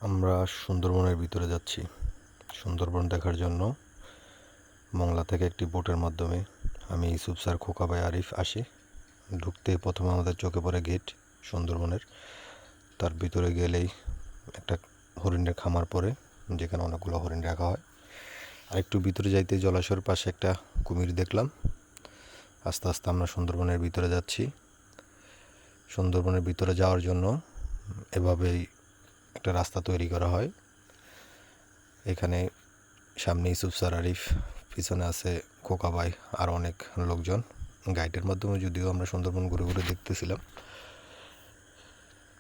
আমরা সুন্দরবনের ভিতরে যাচ্ছি। সুন্দরবন দেখার জন্য মংলা থেকে একটি বোটের মাধ্যমে আমি ইউসুফ স্যার, খোকা ভাই, আরিফ আসি। ঢুকতে প্রথমে আমাদের চোখে পড়ে গেট সুন্দরবনের। তার ভিতরে গেলেই একটা হরিণের খামার পড়ে, যেখানে অনেকগুলো হরিণ রাখা হয়। আর একটু ভিতরে যাইতে জলাশয়ের পাশে একটা কুমির দেখলাম। আস্তে আস্তে আমরা সুন্দরবনের ভিতরে যাচ্ছি। সুন্দরবনের ভিতরে যাওয়ার জন্য এভাবেই একটা রাস্তা তৈরি করা হয়। এখানে সামনে ইউসুফ স্যার, আরিফ, পিছনে আছে খোকা ভাই আর অনেক লোকজন। গাইডের মাধ্যমে যদিও আমরা সুন্দরবন ঘুরে ঘুরে দেখতেছিলাম।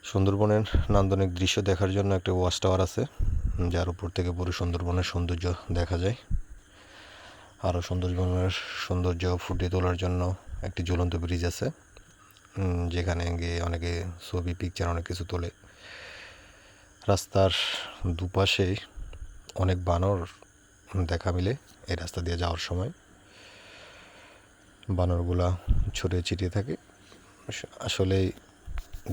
সুন্দরবনের নান্দনিক দৃশ্য দেখার জন্য একটা ওয়াচ টাওয়ার আছে, যার উপর থেকে পুরো সুন্দরবনের সৌন্দর্য দেখা যায়। আরও সুন্দরবনের সৌন্দর্য ফুটিয়ে তোলার জন্য একটি ঝুলন্ত ব্রিজ আছে, যেখানে গিয়ে অনেকে ছবি, পিকচার, অনেক কিছু তোলে। রাস্তার দুপাশে অনেক বানর দেখা মিলে এই রাস্তা দিয়ে যাওয়ার সময়। বানরগুলা ছড়িয়ে ছিটিয়ে থাকে। আসলে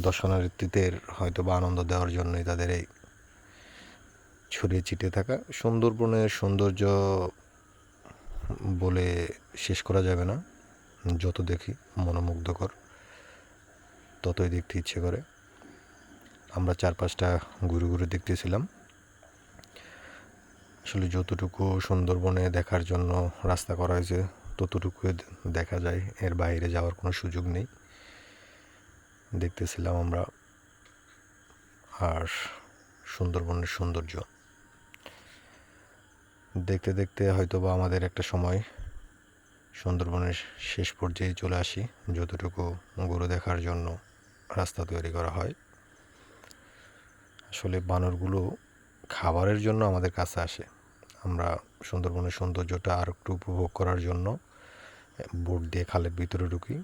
দর্শনার্থীদের হয়তো বা আনন্দ দেওয়ার জন্যই তাদের এই ছড়িয়ে ছিটিয়ে থাকা। সুন্দরবনের সৌন্দর্য বলে শেষ করা যাবে না। যত দেখি মনোমুগ্ধকর, ততই দেখতে ইচ্ছে করে। আমরা 4-5টা ঘুরে ঘুরে দেখতেছিলাম। আসলে যতটুকু সুন্দরবনে দেখার জন্য রাস্তা করা হয়েছে ততটুকু দেখা যায়, এর বাইরে যাওয়ার কোনো সুযোগ নেই। দেখতেছিলাম আমরা আর সুন্দরবনের সৌন্দর্য দেখতে দেখতে হয়তো বা আমাদের একটা সময় সুন্দরবনের শেষ পর্যায়ে চলে আসি, যতটুকু গরু দেখার জন্য রাস্তা তৈরি করা হয়। আসলে বানরগুলো খাবারের জন্য আমাদের কাছে আসে। আমরা সুন্দরবনের সৌন্দর্যটা আর একটু উপভোগ করার জন্য বোট দিয়ে খালের ভিতরে ঢুকি।